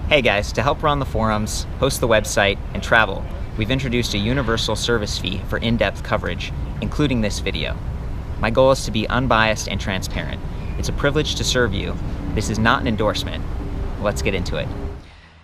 Hey guys, to help run the forums, host the website, and travel, we've introduced a universal service fee for in-depth coverage, including this video. My goal is to be unbiased and transparent. It's a privilege to serve you. This is not an endorsement. Let's get into it.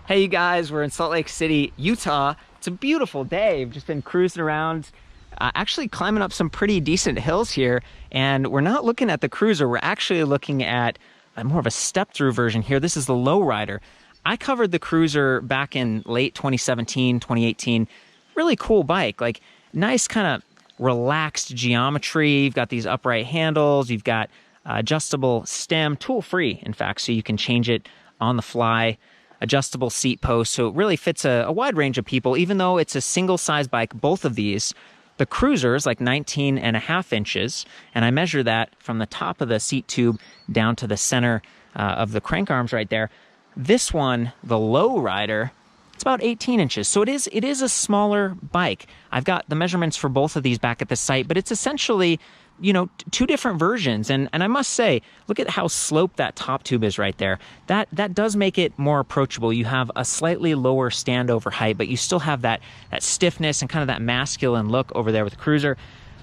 Hey you guys, we're in Salt Lake City, Utah. It's a beautiful day. We've just been cruising around, actually climbing up some pretty decent hills here, and we're not looking at the cruiser. We're actually looking at more of a step-through version here. This is the lowrider. I covered the cruiser back in late 2017, 2018. Really cool bike, like nice kind of relaxed geometry. You've got these upright handles. You've got adjustable stem, tool-free, in fact, so you can change it on the fly. Adjustable seat post, so it really fits a wide range of people. Even though it's a single-size bike, both of these, the cruiser is like 19.5 inches, and I measure that from the top of the seat tube down to the center of the crank arms right there. This one, the low rider, it's about 18 inches. So it is a smaller bike. I've got the measurements for both of these back at the site, but it's essentially, you know, two different versions. And I must say, look at how sloped that top tube is right there. That does make it more approachable. You have a slightly lower standover height, but you still have that stiffness and kind of that masculine look over there with the cruiser.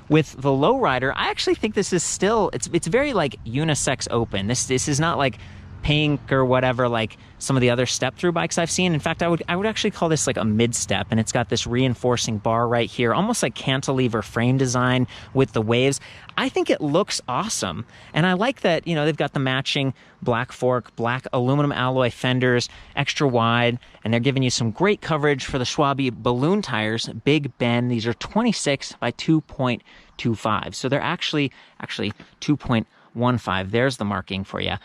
With the lowrider, I actually think this is still, it's very like unisex open. This is not like pink or whatever like some of the other step-through bikes I've seen. In fact, I would actually call this like a mid-step, and it's got this reinforcing bar right here, almost like cantilever frame design with the waves. I think it looks awesome, and I like that, you know, they've got the matching black fork, black aluminum alloy fenders, extra wide, and they're giving you some great coverage for the Schwalbe balloon tires, Big Bend. These are 26 by 2.25, so they're actually 2.15. There's the marking for you.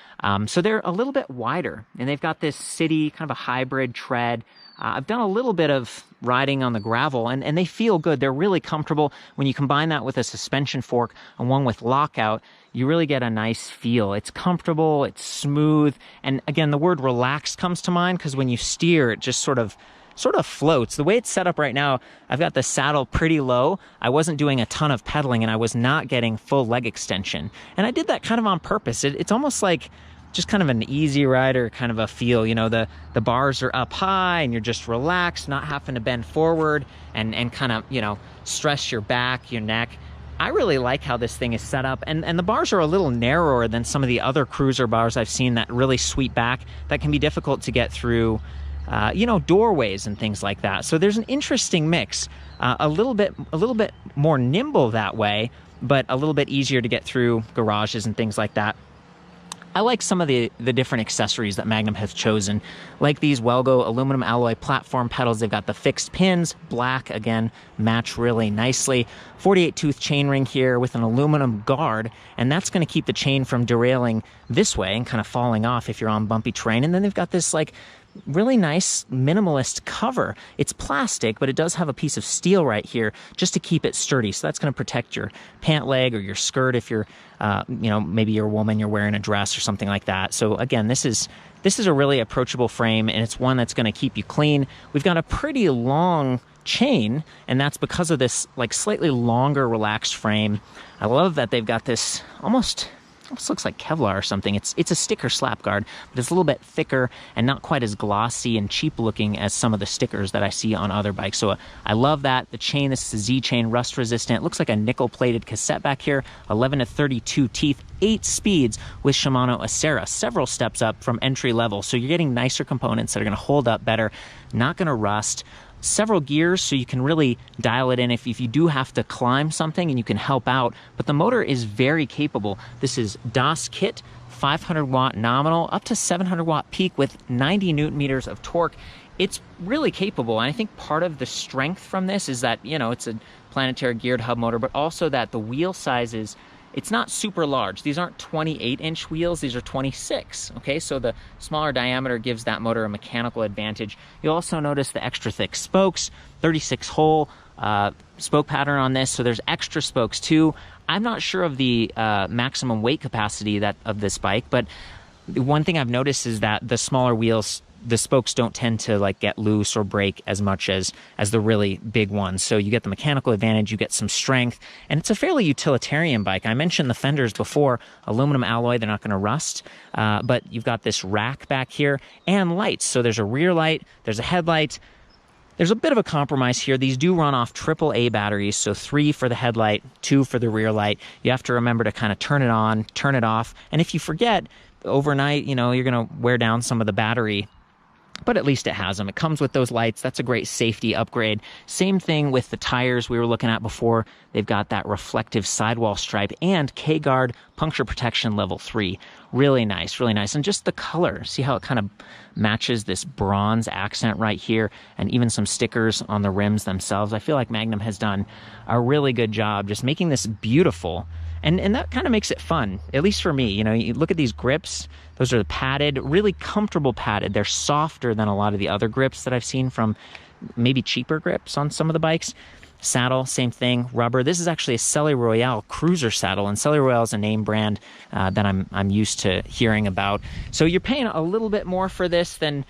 So they're a little bit wider, and they've got this city kind of a hybrid tread. I've done a little bit of riding on the gravel, and they feel good. They're really comfortable. When you combine that with a suspension fork and one with lockout, you really get a nice feel. It's comfortable, it's smooth, and again, the word relaxed comes to mind because when you steer, it just sort of floats. The way it's set up right now, I've got the saddle pretty low. I wasn't doing a ton of pedaling, and I was not getting full leg extension. And I did that kind of on purpose. It's almost like just kind of an easy rider kind of a feel. You know, the bars are up high, and you're just relaxed, not having to bend forward and kind of, you know, stress your back, your neck. I really like how this thing is set up, and the bars are a little narrower than some of the other cruiser bars I've seen that really sweep back. That can be difficult to get through you know, doorways and things like that. So there's an interesting mix, a little bit more nimble that way, but a little bit easier to get through garages and things like that. I like some of the different accessories that Magnum has chosen, like these Welgo aluminum alloy platform pedals. They've got the fixed pins, black, again, match really nicely. 48-tooth chain ring here with an aluminum guard, and that's going to keep the chain from derailing this way and kind of falling off if you're on bumpy terrain. And then they've got this like really nice minimalist cover. It's plastic, but it does have a piece of steel right here just to keep it sturdy. So that's going to protect your pant leg or your skirt if you're, you know, maybe you're a woman, you're wearing a dress or something like that. So again, this is a really approachable frame, and it's one that's going to keep you clean. We've got a pretty long chain, and that's because of this like slightly longer relaxed frame. I love that they've got this almost looks like Kevlar or something. It's a sticker slap guard, but it's a little bit thicker and not quite as glossy and cheap looking as some of the stickers that I see on other bikes. So I love that. The chain, this is a Z chain, rust resistant. It looks like a nickel plated cassette back here, 11 to 32 teeth, 8 speeds with Shimano Acera, several steps up from entry level. So you're getting nicer components that are going to hold up better, not going to rust. Several gears, so you can really dial it in if you do have to climb something, and you can help out. But the motor is very capable. This is DAS kit, 500 watt nominal, up to 700 watt peak with 90 newton meters of torque. It's really capable, and I think part of the strength from this is that, you know, it's a planetary geared hub motor, but also that the wheel size is, it's not super large. These aren't 28-inch wheels, these are 26, okay? So the smaller diameter gives that motor a mechanical advantage. You'll also notice the extra thick spokes, 36-hole spoke pattern on this, so there's extra spokes too. I'm not sure of the maximum weight capacity of this bike, but one thing I've noticed is that the smaller wheels the spokes don't tend to like get loose or break as much as the really big ones. So you get the mechanical advantage, you get some strength, and it's a fairly utilitarian bike. I mentioned the fenders before, aluminum alloy, they're not going to rust, but you've got this rack back here and lights. So there's a rear light, there's a headlight. There's a bit of a compromise here. These do run off AAA batteries, so 3 for the headlight, 2 for the rear light. You have to remember to kind of turn it on, turn it off, and if you forget, overnight, you know, you're going to wear down some of the battery. But at least it has them. It comes with those lights. That's a great safety upgrade. Same thing with the tires we were looking at before. They've got that reflective sidewall stripe and K-Guard puncture protection level 3. Really nice, really nice. And just the color. See how it kind of matches this bronze accent right here, and even some stickers on the rims themselves. I feel like Magnum has done a really good job just making this beautiful. And that kind of makes it fun, at least for me. You know, you look at these grips, those are padded, really comfortable padded. They're softer than a lot of the other grips that I've seen from maybe cheaper grips on some of the bikes. Saddle, same thing, rubber. This is actually a Selle Royale cruiser saddle, and Selle Royale is a name brand that I'm used to hearing about. So you're paying a little bit more for this than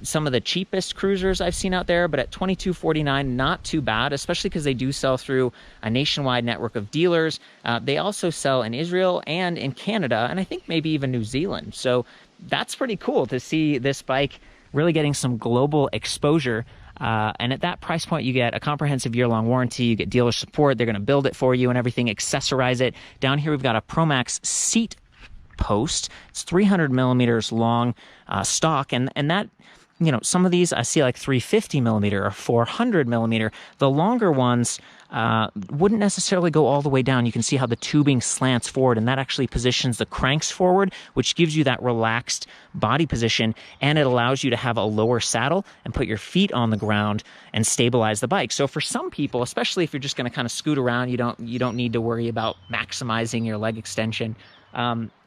some of the cheapest cruisers I've seen out there, but at $22.49, not too bad, especially because they do sell through a nationwide network of dealers. They also sell in Israel and in Canada, and I think maybe even New Zealand. So that's pretty cool to see this bike really getting some global exposure. And at that price point, you get a comprehensive year-long warranty, you get dealer support, they're going to build it for you and everything, accessorize it. Down here, we've got a ProMax seat post. It's 300 millimeters long stock, and that, you know, some of these I see like 350 millimeter or 400 millimeter. The longer ones wouldn't necessarily go all the way down. You can see how the tubing slants forward, and that actually positions the cranks forward, which gives you that relaxed body position, and it allows you to have a lower saddle and put your feet on the ground and stabilize the bike. So for some people, especially if you're just going to kind of scoot around, you don't need to worry about maximizing your leg extension.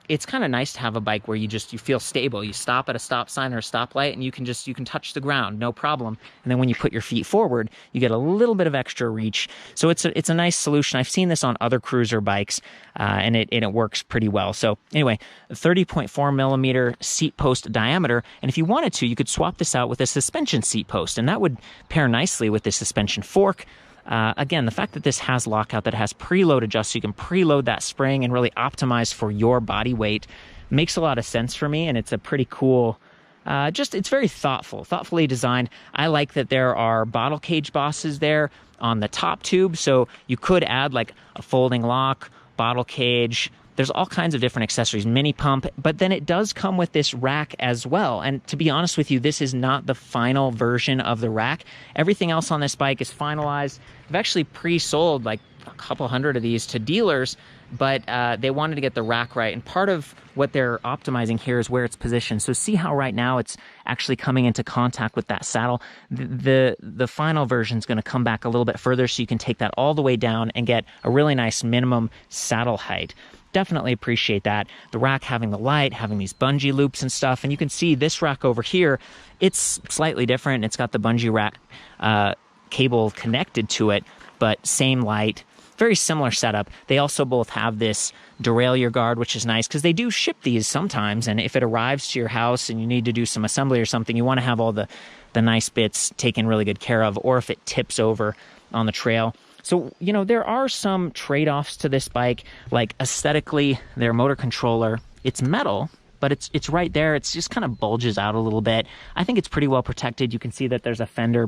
It's kind of nice to have a bike where you feel stable. You stop at a stop sign or a stoplight, and you can touch the ground, no problem. And then when you put your feet forward, you get a little bit of extra reach. So it's a nice solution. I've seen this on other cruiser bikes, and it works pretty well. So anyway, 30.4 millimeter seat post diameter. And if you wanted to, you could swap this out with a suspension seat post, and that would pair nicely with the suspension fork. Again, the fact that this has lockout, that has preload adjust, so you can preload that spring and really optimize for your body weight, makes a lot of sense for me, and it's a pretty cool, it's very thoughtfully designed. I like that there are bottle cage bosses there on the top tube, so you could add like a folding lock, bottle cage. There's all kinds of different accessories, mini pump, but then it does come with this rack as well. And to be honest with you, this is not the final version of the rack. Everything else on this bike is finalized. I've actually pre-sold like a couple hundred of these to dealers, but they wanted to get the rack right. And part of what they're optimizing here is where it's positioned. So see how right now it's actually coming into contact with that saddle. The final version is going to come back a little bit further, so you can take that all the way down and get a really nice minimum saddle height. Definitely appreciate that. The rack having the light, having these bungee loops and stuff. And you can see this rack over here, it's slightly different. It's got the bungee rack cable connected to it, but same light, very similar setup. They also both have this derailleur guard, which is nice because they do ship these sometimes. And if it arrives to your house and you need to do some assembly or something, you want to have all the nice bits taken really good care of, or if it tips over on the trail. So, you know, there are some trade-offs to this bike, like aesthetically, their motor controller, it's metal, but it's right there. It's just kind of bulges out a little bit. I think it's pretty well protected. You can see that there's a fender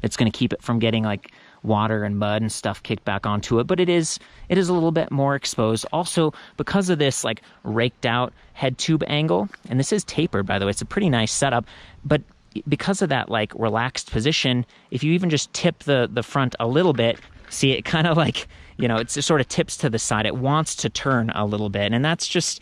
that's going to keep it from getting like water and mud and stuff kicked back onto it, but it is a little bit more exposed. Also, because of this like raked out head tube angle, and this is tapered, by the way, it's a pretty nice setup, but because of that like relaxed position, if you even just tip the front a little bit, see, it kind of like, you know, it sort of tips to the side. It wants to turn a little bit, and that's just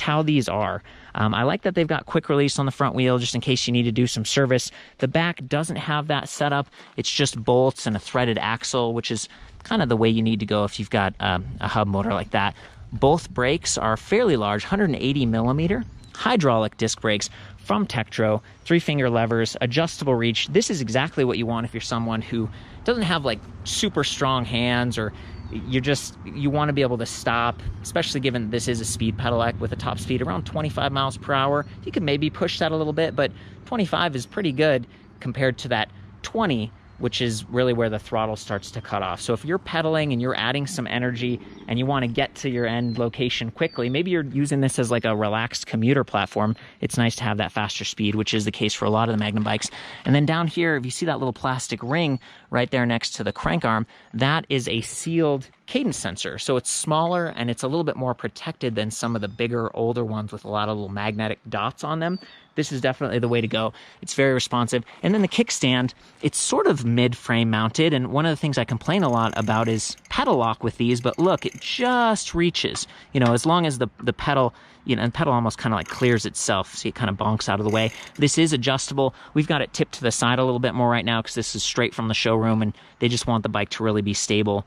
how these are. I like that they've got quick release on the front wheel just in case you need to do some service. The back doesn't have that setup. It's just bolts and a threaded axle, which is kind of the way you need to go if you've got a hub motor like that. Both brakes are fairly large, 180 millimeter hydraulic disc brakes from Tektro, 3-finger levers, adjustable reach. This is exactly what you want if you're someone who doesn't have like super strong hands or you want to be able to stop, especially given this is a speed pedelec with a top speed around 25 miles per hour. You could maybe push that a little bit, but 25 is pretty good compared to that 20, which is really where the throttle starts to cut off. So if you're pedaling and you're adding some energy and you want to get to your end location quickly, maybe you're using this as like a relaxed commuter platform, it's nice to have that faster speed, which is the case for a lot of the Magnum bikes. And then down here, if you see that little plastic ring right there next to the crank arm, that is a sealed cadence sensor. So it's smaller and it's a little bit more protected than some of the bigger, older ones with a lot of little magnetic dots on them. This is definitely the way to go. It's very responsive. And then the kickstand, it's sort of mid-frame mounted. And one of the things I complain a lot about is pedal lock with these, but look, it just reaches, you know, as long as the pedal, you know, and pedal almost kind of like clears itself. See, it kind of bonks out of the way. This is adjustable. We've got it tipped to the side a little bit more right now because this is straight from the showroom and they just want the bike to really be stable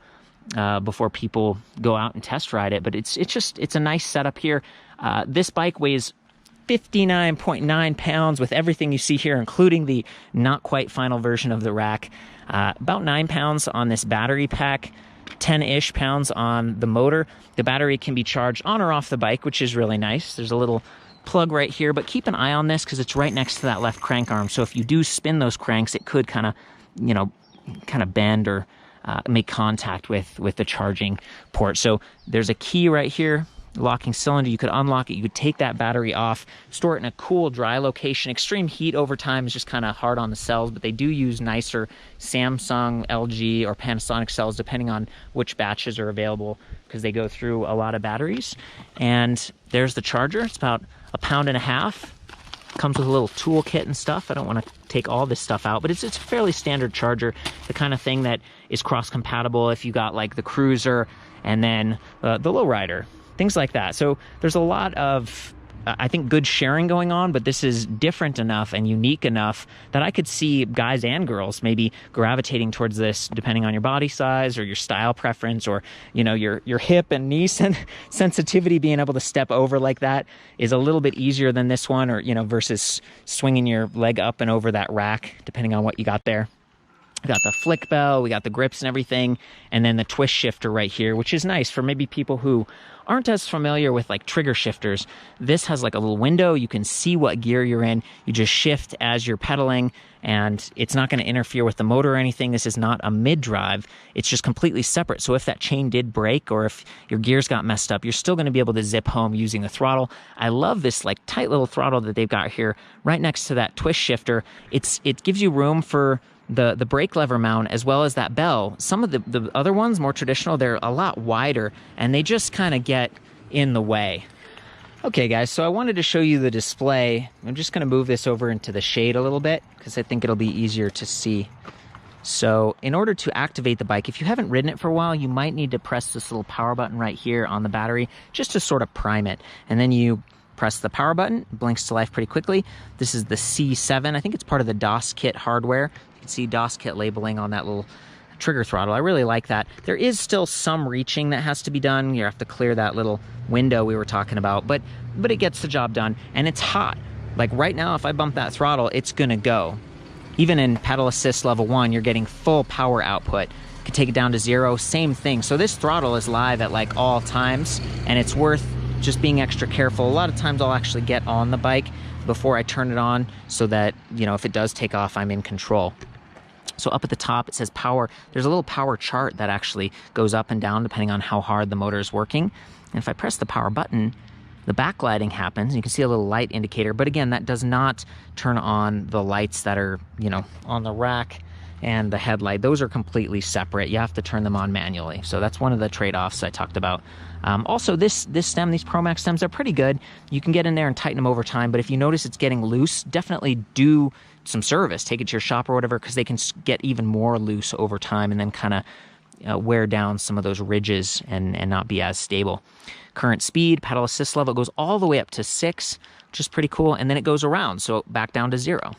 before people go out and test ride it. But it's a nice setup here. This bike weighs 59.9 pounds with everything you see here, including the not quite final version of the rack. About 9 pounds on this battery pack, 10-ish pounds on the motor. The battery can be charged on or off the bike, which is really nice. There's a little plug right here, but keep an eye on this because it's right next to that left crank arm. So if you do spin those cranks, it could kind of, you know, bend or make contact with the charging port. So there's a key right here, locking cylinder. You could unlock it. You could take that battery off, store it in a cool, dry location. Extreme heat over time is just kind of hard on the cells, but they do use nicer Samsung, LG, or Panasonic cells, depending on which batches are available, because they go through a lot of batteries. And there's the charger. It's about 1.5 pounds. Comes with a little toolkit and stuff. I don't want to take all this stuff out, but it's a fairly standard charger, the kind of thing that is cross-compatible if you got like the Cruiser and then the Lowrider. Things like that. So there's a lot of, I think, good sharing going on, but this is different enough and unique enough that I could see guys and girls maybe gravitating towards this depending on your body size or your style preference, or, you know, your hip and knee sensitivity. Being able to step over like that is a little bit easier than this one, or, you know, versus swinging your leg up and over that rack, depending on what you got there. We got the flick bell, we got the grips and everything, and then the twist shifter right here, which is nice for maybe people who aren't as familiar with like trigger shifters. This has like a little window. You can see what gear you're in. You just shift as you're pedaling, and it's not going to interfere with the motor or anything. This is not a mid-drive. It's just completely separate. So if that chain did break or if your gears got messed up, you're still going to be able to zip home using the throttle. I love this like tight little throttle that they've got here right next to that twist shifter. It gives you room for the brake lever mount as well as that bell. Some of the other ones, more traditional, they're a lot wider and they just kind of get in the way. Okay guys, so I wanted to show you the display. I'm just going to move this over into the shade a little bit because I think it'll be easier to see. So in order to activate the bike, if you haven't ridden it for a while, you might need to press this little power button right here on the battery just to sort of prime it. And then you press the power button, it blinks to life pretty quickly. This is the C7. I think it's part of the DOS kit hardware. You can see DOS kit labeling on that little trigger throttle. I really like that. There is still some reaching that has to be done. You have to clear that little window we were talking about, but it gets the job done, and it's hot. Like right now, if I bump that throttle, it's gonna go. Even in pedal assist level 1, you're getting full power output. You can take it down to 0, same thing. So this throttle is live at like all times, and it's worth just being extra careful. A lot of times I'll actually get on the bike before I turn it on so that, you know, if it does take off, I'm in control. So up at the top, it says power. There's a little power chart that actually goes up and down depending on how hard the motor is working. And if I press the power button, the backlighting happens. You can see a little light indicator, but again, that does not turn on the lights that are, you know, on the rack and the headlight. Those are completely separate. You have to turn them on manually. So that's one of the trade-offs I talked about. Also, this stem, these Pro Max stems, are pretty good. You can get in there and tighten them over time, but if you notice it's getting loose, definitely do some service. Take it to your shop or whatever, because they can get even more loose over time and then kind of wear down some of those ridges and not be as stable. Current speed, pedal assist level goes all the way up to 6, which is pretty cool, and then it goes around, so back down to 0.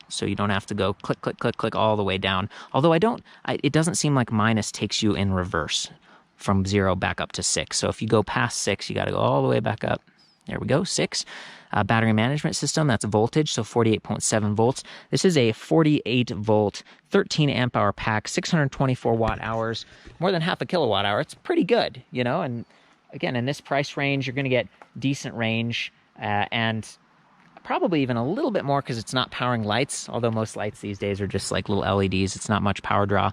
So you don't have to go click, click, click, click all the way down. Although it doesn't seem like minus takes you in reverse from 0 back up to 6. So if you go past 6, you got to go all the way back up. There we go, 6. Battery management system, that's voltage, so 48.7 volts. This is a 48 volt, 13 amp hour pack, 624 watt hours, more than half a kilowatt hour. It's pretty good, you know, and again, in this price range, you're going to get decent range and probably even a little bit more because it's not powering lights, although most lights these days are just like little LEDs. It's not much power draw.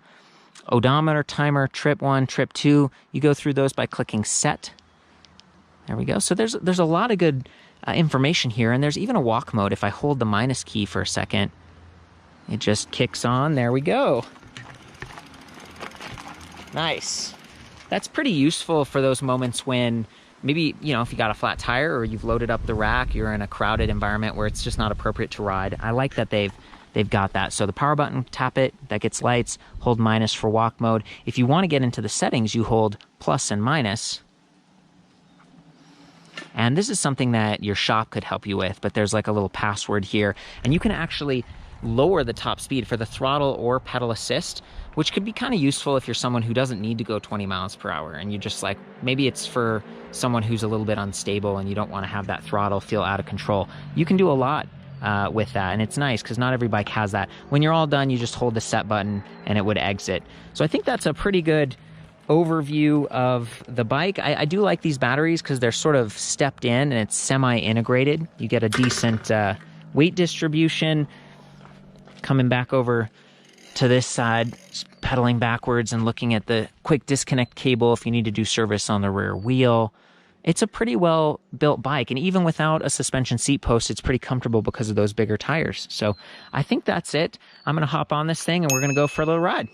Odometer, timer, trip 1, trip 2. You go through those by clicking set. There we go. So there's a lot of good information here, and there's even a walk mode. If I hold the minus key for a second, it just kicks on. There we go. Nice. That's pretty useful for those moments when maybe, you know, if you got a flat tire or you've loaded up the rack, you're in a crowded environment where it's just not appropriate to ride. I like that they've got that. So the power button, tap it, that gets lights, hold minus for walk mode. If you want to get into the settings, you hold plus and minus. And this is something that your shop could help you with, but there's like a little password here, and you can actually lower the top speed for the throttle or pedal assist, which could be kind of useful if you're someone who doesn't need to go 20 miles per hour and you just like, maybe it's for someone who's a little bit unstable and you don't want to have that throttle feel out of control. You can do a lot with that, and it's nice because not every bike has that. When you're all done, you just hold the set button and it would exit. So I think that's a pretty good overview of the bike. I do like these batteries because they're sort of stepped in and it's semi-integrated. You get a decent weight distribution. Coming back over to this side, pedaling backwards and looking at the quick disconnect cable if you need to do service on the rear wheel. It's a pretty well built bike, and even without a suspension seat post, it's pretty comfortable because of those bigger tires. So I think that's it. I'm gonna hop on this thing and we're gonna go for a little ride.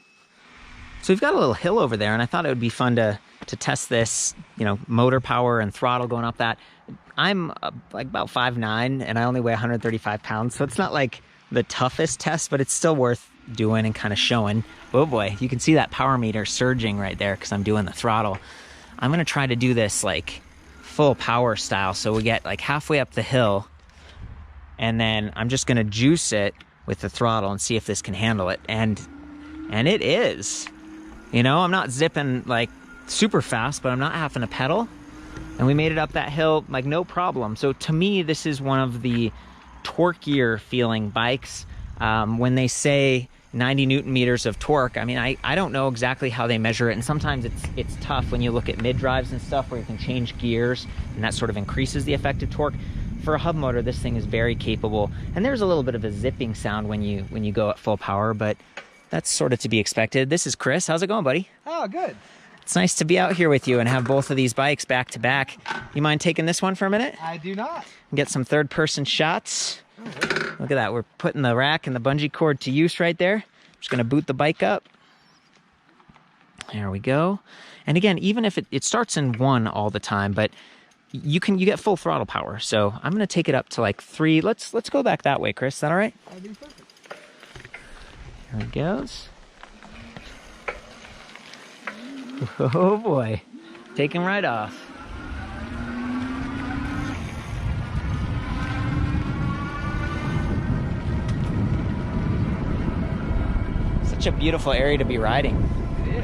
So we've got a little hill over there, and I thought it would be fun to test this, you know, motor power and throttle going up that. I'm like about 5'9", and I only weigh 135 pounds, so it's not like the toughest test, but it's still worth doing and kind of showing. Oh boy, you can see that power meter surging right there because I'm doing the throttle. I'm gonna try to do this like full power style, so we get like halfway up the hill, and then I'm just gonna juice it with the throttle and see if this can handle it, and it is. You know, I'm not zipping like super fast, but I'm not having to pedal. And we made it up that hill like no problem. So to me, this is one of the torquier feeling bikes. When they say 90 Newton meters of torque, I mean, I don't know exactly how they measure it. And sometimes it's tough when you look at mid drives and stuff where you can change gears and that sort of increases the effective torque. For a hub motor, this thing is very capable. And there's a little bit of a zipping sound when you go at full power, but that's sort of to be expected. This is Chris. How's it going, buddy? Oh, good. It's nice to be out here with you and have both of these bikes back to back. You mind taking this one for a minute? I do not. Get some third-person shots. Look at that. We're putting the rack and the bungee cord to use right there. Just going to boot the bike up. There we go. And again, even if it starts in 1 all the time, but you get full throttle power. So I'm going to take it up to like 3. Let's go back that way, Chris. Is that all right? That'd be perfect. There it goes. Oh boy, taking right off. Such a beautiful area to be riding. It is.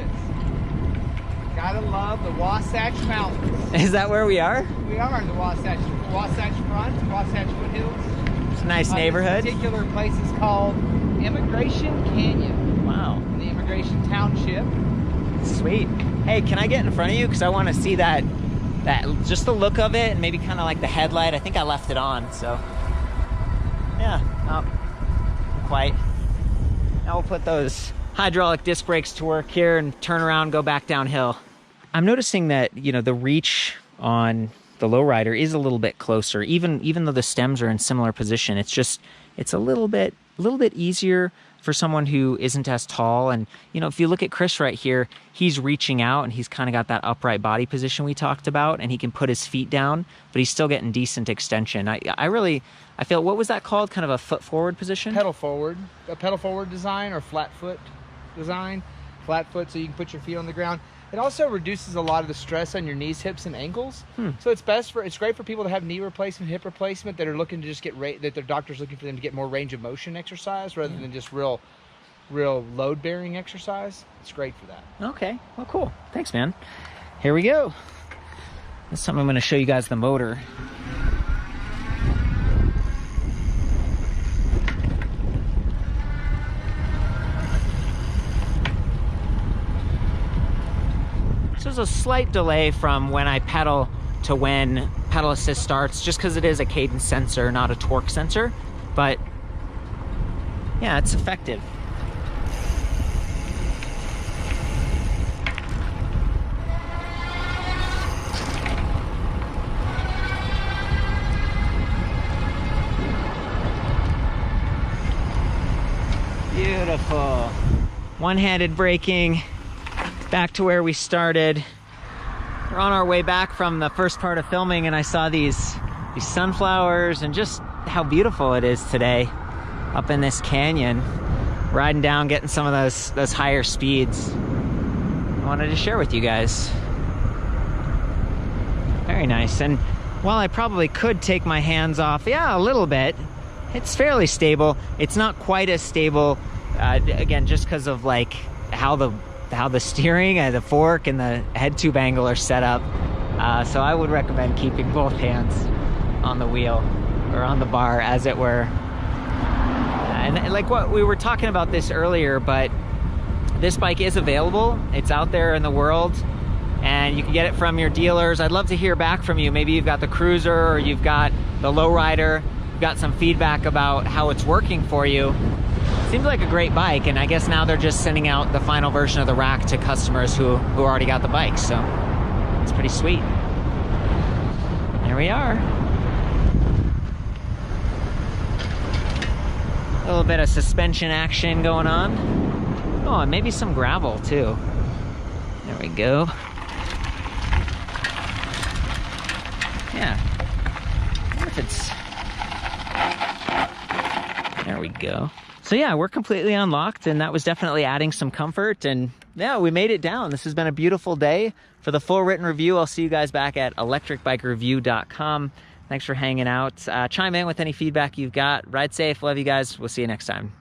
Gotta love the Wasatch Mountains. Is that where we are? We are in the Wasatch Front, Wasatch Foothills. It's a nice neighborhood. This particular place is called Immigration Canyon. Wow. In the Immigration Township. Sweet. Hey, can I get in front of you? Because I want to see that just the look of it, and maybe kind of like the headlight. I think I left it on, so yeah. Not quite. Now we'll put those hydraulic disc brakes to work here and turn around, go back downhill. I'm noticing that, you know, the reach on the lowrider is a little bit closer, even though the stems are in similar position. It's a little bit easier for someone who isn't as tall. And, you know, if you look at Chris right here, he's reaching out and he's kind of got that upright body position we talked about, and he can put his feet down, but he's still getting decent extension. I feel, what was that called? Kind of a foot forward position? Pedal forward. A pedal forward design, or flat foot design. Flat foot so you can put your feet on the ground. It also reduces a lot of the stress on your knees, hips, and ankles. So it's great for people to have knee replacement, hip replacement, that are looking to just get that their doctor's looking for them to get more range of motion exercise rather than just real load bearing exercise. It's great for that. Okay, well, cool. Thanks, man. Here we go. This time I'm going to show you guys the motor. there's a slight delay from when I pedal to when pedal assist starts, just because it is a cadence sensor, not a torque sensor. But yeah, it's effective. Beautiful. One-handed braking, back to where we started. We're on our way back from the first part of filming, and I saw these sunflowers and just how beautiful it is today up in this canyon. Riding down, getting some of those higher speeds. I wanted to share with you guys. Very nice. And while I probably could take my hands off, yeah, a little bit, it's fairly stable. It's not quite as stable, again, just because of like how the steering and the fork and the head tube angle are set up. So I would recommend keeping both hands on the wheel, or on the bar, as it were. And like what we were talking about this earlier, but this bike is available. It's out there in the world, and you can get it from your dealers. I'd love to hear back from you. Maybe you've got the Cruiser, or you've got the Lowrider. You've got some feedback about how it's working for you. Seems like a great bike, and I guess now they're just sending out the final version of the rack to customers who already got the bike, so it's pretty sweet. There we are. A little bit of suspension action going on. Oh, and maybe some gravel too. There we go. Yeah. I wonder if it's... There we go. So yeah, we're completely unlocked, and that was definitely adding some comfort, and yeah, we made it down. This has been a beautiful day. For the full written review, I'll see you guys back at electricbikereview.com. Thanks for hanging out. Chime in with any feedback you've got. Ride safe. Love you guys. We'll see you next time.